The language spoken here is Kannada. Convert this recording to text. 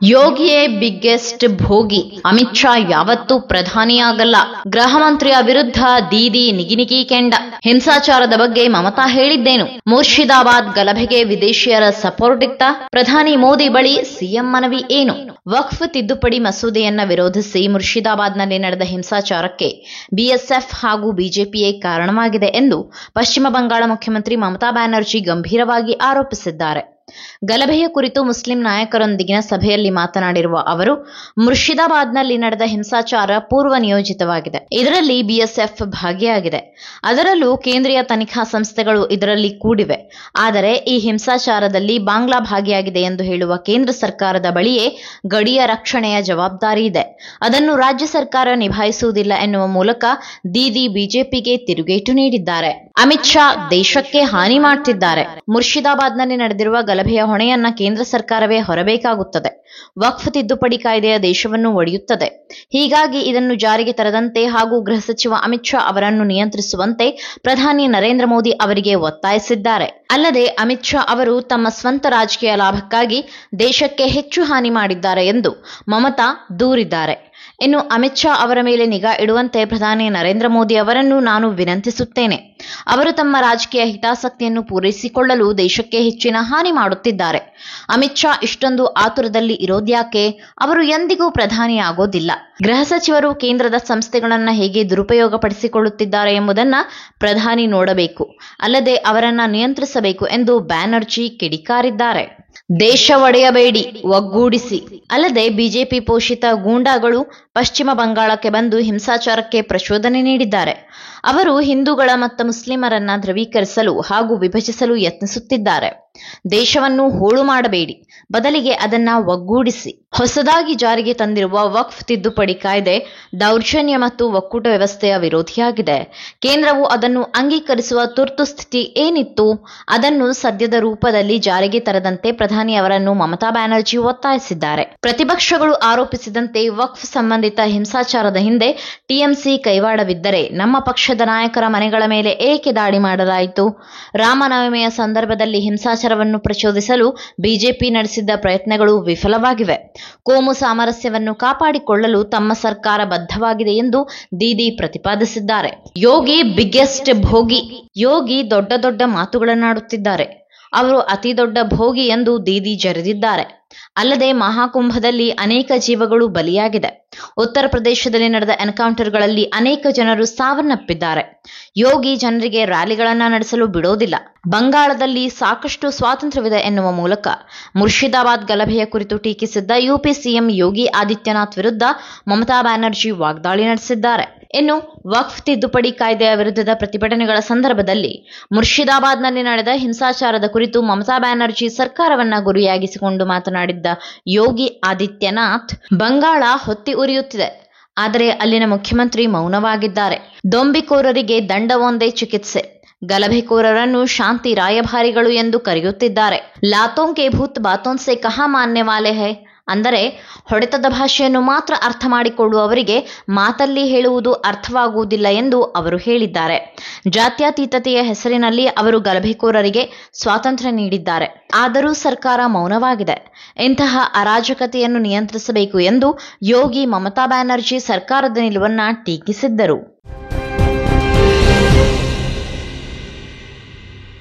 ಯೋಗಿಯೇ ಬಿಗ್ಗೆಸ್ಟ್ ಭೋಗಿ. ಅಮಿತ್ ಶಾ ಯಾವತ್ತೂ ಪ್ರಧಾನಿಯಾಗಲ್ಲ. ಗೃಹ ಮಂತ್ರಿಯ ವಿರುದ್ಧ ದೀದಿ ನಿಗಿನಿಗಿ ಕೆಂಡ. ಹಿಂಸಾಚಾರದ ಬಗ್ಗೆ ಮಮತಾ ಹೇಳಿದ್ದೇನು? ಮುರ್ಷಿದಾಬಾದ್ ಗಲಭೆಗೆ ವಿದೇಶಿಯರ ಸಪೋರ್ಟ್ ಇತ್ತ? ಪ್ರಧಾನಿ ಮೋದಿ ಬಳಿ ಸಿಎಂ ಮನವಿ ಏನು? ವಕ್ಫ್ ತಿದ್ದುಪಡಿ ಮಸೂದೆಯನ್ನ ವಿರೋಧಿಸಿ ಮುರ್ಷಿದಾಬಾದ್ನಲ್ಲಿ ನಡೆದ ಹಿಂಸಾಚಾರಕ್ಕೆ ಬಿಎಸ್ಎಫ್ ಹಾಗೂ ಬಿಜೆಪಿಯೇ ಕಾರಣವಾಗಿದೆ ಎಂದು ಪಶ್ಚಿಮ ಬಂಗಾಳ ಮುಖ್ಯಮಂತ್ರಿ ಮಮತಾ ಬ್ಯಾನರ್ಜಿ ಗಂಭೀರವಾಗಿ ಆರೋಪಿಸಿದ್ದಾರೆ. ಗಲಭೆಯ ಕುರಿತು ಮುಸ್ಲಿಂ ನಾಯಕರೊಂದಿಗಿನ ಸಭೆಯಲ್ಲಿ ಮಾತನಾಡಿರುವ ಅವರು, ಮುರ್ಷಿದಾಬಾದ್ನಲ್ಲಿ ನಡೆದ ಹಿಂಸಾಚಾರ ಪೂರ್ವ ನಿಯೋಜಿತವಾಗಿದೆ. ಇದರಲ್ಲಿ ಬಿಎಸ್ಎಫ್ ಭಾಗಿಯಾಗಿದೆ. ಅದರಲ್ಲೂ ಕೇಂದ್ರೀಯ ತನಿಖಾ ಸಂಸ್ಥೆಗಳು ಇದರಲ್ಲಿ ಕೂಡಿವೆ. ಆದರೆ ಈ ಹಿಂಸಾಚಾರದಲ್ಲಿ ಬಾಂಗ್ಲಾ ಭಾಗಿಯಾಗಿದೆ ಎಂದು ಹೇಳುವ ಕೇಂದ್ರ ಸರ್ಕಾರದ ಬಳಿಯೇ ಗಡಿಯ ರಕ್ಷಣೆಯ ಜವಾಬ್ದಾರಿ ಇದೆ. ಅದನ್ನು ರಾಜ್ಯ ಸರ್ಕಾರ ನಿಭಾಯಿಸುವುದಿಲ್ಲ ಎನ್ನುವ ಮೂಲಕ ದೀದಿ ಬಿಜೆಪಿಗೆ ತಿರುಗೇಟು ನೀಡಿದ್ದಾರೆ. ಅಮಿತ್ ಶಾ ದೇಶಕ್ಕೆ ಹಾನಿ ಮಾಡ್ತಿದ್ದಾರೆ. ಮುರ್ಷಿದಾಬಾದ್ನಲ್ಲಿ ನಡೆದಿರುವ ಗಲಭೆಯ ಹೊಣೆಯನ್ನ ಕೇಂದ್ರ ಸರ್ಕಾರವೇ ಹೊರಬೇಕಾಗುತ್ತದೆ. ವಕ್ಫ್ ತಿದ್ದುಪಡಿ ಕಾಯ್ದೆಯ ದೇಶವನ್ನು ಒಡೆಯುತ್ತದೆ. ಹೀಗಾಗಿ ಇದನ್ನು ಜಾರಿಗೆ ತರದಂತೆ ಹಾಗೂ ಗೃಹ ಸಚಿವ ಅಮಿತ್ ಶಾ ಅವರನ್ನು ನಿಯಂತ್ರಿಸುವಂತೆ ಪ್ರಧಾನಿ ನರೇಂದ್ರ ಮೋದಿ ಅವರಿಗೆ ಒತ್ತಾಯಿಸಿದ್ದಾರೆ. ಅಲ್ಲದೆ ಅಮಿತ್ ಶಾ ಅವರು ತಮ್ಮ ಸ್ವಂತ ರಾಜಕೀಯ ಲಾಭಕ್ಕಾಗಿ ದೇಶಕ್ಕೆ ಹೆಚ್ಚು ಹಾನಿ ಮಾಡಿದ್ದಾರೆ ಎಂದು ಮಮತಾ ದೂರಿದ್ದಾರೆ. ಇನ್ನು ಅಮಿತ್ ಶಾ ಅವರ ಮೇಲೆ ನಿಗಾ ಇಡುವಂತೆ ಪ್ರಧಾನಿ ನರೇಂದ್ರ ಮೋದಿ ಅವರನ್ನು ನಾನು ವಿನಂತಿಸುತ್ತೇನೆ. ಅವರು ತಮ್ಮ ರಾಜಕೀಯ ಹಿತಾಸಕ್ತಿಯನ್ನು ಪೂರೈಸಿಕೊಳ್ಳಲು ದೇಶಕ್ಕೆ ಹೆಚ್ಚಿನ ಹಾನಿ ಮಾಡುತ್ತಿದ್ದಾರೆ. ಅಮಿತ್ ಶಾ ಇಷ್ಟೊಂದು ಆತುರದಲ್ಲಿ ಇರೋದ್ಯಾಕೆ? ಅವರು ಎಂದಿಗೂ ಪ್ರಧಾನಿ ಆಗೋದಿಲ್ಲ. ಗೃಹ ಸಚಿವರು ಕೇಂದ್ರದ ಸಂಸ್ಥೆಗಳನ್ನ ಹೇಗೆ ದುರುಪಯೋಗ ಪಡಿಸಿಕೊಳ್ಳುತ್ತಿದ್ದಾರೆ ಎಂಬುದನ್ನ ಪ್ರಧಾನಿ ನೋಡಬೇಕು, ಅಲ್ಲದೆ ಅವರನ್ನ ನಿಯಂತ್ರಿಸಬೇಕು ಎಂದು ಬ್ಯಾನರ್ಜಿ ಕಿಡಿಕಾರಿದ್ದಾರೆ. ದೇಶ ಒಡೆಯಬೇಡಿ, ಒಗ್ಗೂಡಿಸಿ. ಅಲ್ಲದೆ ಬಿಜೆಪಿ ಪೋಷಿತ ಗೂಂಡಾಗಳು ಪಶ್ಚಿಮ ಬಂಗಾಳಕ್ಕೆ ಬಂದು ಹಿಂಸಾಚಾರಕ್ಕೆ ಪ್ರಚೋದನೆ ನೀಡಿದ್ದಾರೆ. ಅವರು ಹಿಂದೂಗಳ ಮತ್ತು ಮುಸ್ಲಿಮರನ್ನ ಧ್ರುವೀಕರಿಸಲು ಹಾಗೂ ವಿಭಜಿಸಲು ಯತ್ನಿಸುತ್ತಿದ್ದಾರೆ. ದೇಶವನ್ನು ಹೋಳು ಮಾಡಬೇಡಿ, ಬದಲಿಗೆ ಅದನ್ನ ಒಗ್ಗೂಡಿಸಿ. ಹೊಸದಾಗಿ ಜಾರಿಗೆ ತಂದಿರುವ ವಕ್ಫ್ ತಿದ್ದುಪಡಿ ಕಾಯ್ದೆ ದೌರ್ಜನ್ಯ ಮತ್ತು ಒಕ್ಕೂಟ ವ್ಯವಸ್ಥೆಯ ವಿರೋಧಿಯಾಗಿದೆ. ಕೇಂದ್ರವು ಅದನ್ನು ಅಂಗೀಕರಿಸುವ ತುರ್ತು ಸ್ಥಿತಿ ಏನಿತ್ತು ಅದನ್ನು ಸದ್ಯದ ರೂಪದಲ್ಲಿ ಜಾರಿಗೆ ತರದಂತೆ ಪ್ರಧಾನಿ ಅವರನ್ನು ಮಮತಾ ಬ್ಯಾನರ್ಜಿ ಒತ್ತಾಯಿಸಿದ್ದಾರೆ. ಪ್ರತಿಪಕ್ಷಗಳು ಆರೋಪಿಸಿದಂತೆ ವಕ್ಫ್ ಸಂಬಂಧಿತ ಹಿಂಸಾಚಾರದ ಹಿಂದೆ ಟಿಎಂಸಿ ಕೈವಾಡವಿದ್ದರೆ ನಮ್ಮ ಪಕ್ಷದ ನಾಯಕರ ಮನೆಗಳ ಮೇಲೆ ಏಕೆ ದಾಳಿ ಮಾಡಲಾಯಿತು? ರಾಮನವಮಿಯ ಸಂದರ್ಭದಲ್ಲಿ ಹಿಂಸಾಚಾರವನ್ನು ಪ್ರಚೋದಿಸಲು ಬಿಜೆಪಿ ನಡೆಸಿದ್ದ ಪ್ರಯತ್ನಗಳು ವಿಫಲವಾಗಿವೆ. ಕೋಮು ಸಾಮರಸ್ಯವನ್ನು ಕಾಪಾಡಿಕೊಳ್ಳಲು ತಮ್ಮ ಸರ್ಕಾರ ಬದ್ಧವಾಗಿದೆ ಎಂದು ದೀದಿ ಪ್ರತಿಪಾದಿಸಿದ್ದಾರೆ. ಯೋಗಿ ಬಿಗ್ಗೆಸ್ಟ್ ಭೋಗಿ. ಯೋಗಿ ದೊಡ್ಡ ದೊಡ್ಡ ಮಾತುಗಳನ್ನಾಡುತ್ತಿದ್ದಾರೆ. ಅವರು ಅತಿ ದೊಡ್ಡ ಭೋಗಿ ಎಂದು ದೀದಿ ಜರೆದಿದ್ದಾರೆ. ಅಲ್ಲದೆ ಮಹಾಕುಂಭದಲ್ಲಿ ಅನೇಕ ಜೀವಗಳು ಬಲಿಯಾಗಿದೆ. ಉತ್ತರ ಪ್ರದೇಶದಲ್ಲಿ ನಡೆದ ಎನ್ಕೌಂಟರ್ಗಳಲ್ಲಿ ಅನೇಕ ಜನರು ಸಾವನ್ನಪ್ಪಿದ್ದಾರೆ. ಯೋಗಿ ಜನರಿಗೆ ರ್ಯಾಲಿಗಳನ್ನ ನಡೆಸಲು ಬಿಡೋದಿಲ್ಲ. ಬಂಗಾಳದಲ್ಲಿ ಸಾಕಷ್ಟು ಸ್ವಾತಂತ್ರ್ಯವಿದೆ ಎನ್ನುವ ಮೂಲಕ ಮುರ್ಷಿದಾಬಾದ್ ಗಲಭೆಯ ಕುರಿತು ಟೀಕಿಸಿದ್ದ ಯುಪಿ ಸಿಎಂ ಯೋಗಿ ಆದಿತ್ಯನಾಥ್ ವಿರುದ್ಧ ಮಮತಾ ಬ್ಯಾನರ್ಜಿ ವಾಗ್ದಾಳಿ ನಡೆಸಿದ್ದಾರೆ. ಇನ್ನು ವಕ್ಫ್ ತಿದ್ದುಪಡಿ ಕಾಯ್ದೆಯ ವಿರುದ್ಧದ ಪ್ರತಿಭಟನೆಗಳ ಸಂದರ್ಭದಲ್ಲಿ ಮುರ್ಷಿದಾಬಾದ್ನಲ್ಲಿ ನಡೆದ ಹಿಂಸಾಚಾರದ ಕುರಿತು ಮಮತಾ ಬ್ಯಾನರ್ಜಿ ಸರ್ಕಾರವನ್ನ ಗುರಿಯಾಗಿಸಿಕೊಂಡು ಮಾತನಾಡಿದ್ದ ಯೋಗಿ ಆದಿತ್ಯನಾಥ್, ಬಂಗಾಳ ಹೊತ್ತಿ ಉರಿಯುತ್ತಿದೆ, ಆದರೆ ಅಲ್ಲಿನ ಮುಖ್ಯಮಂತ್ರಿ ಮೌನವಾಗಿದ್ದಾರೆ. ದೊಂಬಿಕೋರರಿಗೆ ದಂಡವೊಂದೇ ಚಿಕಿತ್ಸೆ. ಗಲಭೆಕೋರರನ್ನು ಶಾಂತಿ ರಾಯಭಾರಿಗಳು ಎಂದು ಕರೆಯುತ್ತಿದ್ದಾರೆ. ಲಾತೋಂ ಕೆ ಭೂತ್ ಬಾತೋಂ ಸೆ ಕಹಾ ಮಾನ್ನೆ ವಾಲೆ ಹೈ. ಅಂದರೆ ಹೊಡೆತದ ಭಾಷೆಯನ್ನು ಮಾತ್ರ ಅರ್ಥ ಮಾಡಿಕೊಳ್ಳುವವರಿಗೆ ಮಾತಲ್ಲಿ ಹೇಳುವುದು ಅರ್ಥವಾಗುವುದಿಲ್ಲ ಎಂದು ಅವರು ಹೇಳಿದ್ದಾರೆ. ಜಾತ್ಯತೀತತೆಯ ಹೆಸರಿನಲ್ಲಿ ಅವರು ಗಲಭೆಕೋರರಿಗೆ ಸ್ವಾತಂತ್ರ್ಯ ನೀಡಿದ್ದಾರೆ. ಆದರೂ ಸರ್ಕಾರ ಮೌನವಾಗಿದೆ. ಇಂತಹ ಅರಾಜಕತೆಯನ್ನು ನಿಯಂತ್ರಿಸಬೇಕು ಎಂದು ಯೋಗಿ ಮಮತಾ ಬ್ಯಾನರ್ಜಿ ಸರ್ಕಾರದ ನಿಲುವನ್ನ ಟೀಕಿಸಿದ್ದರು.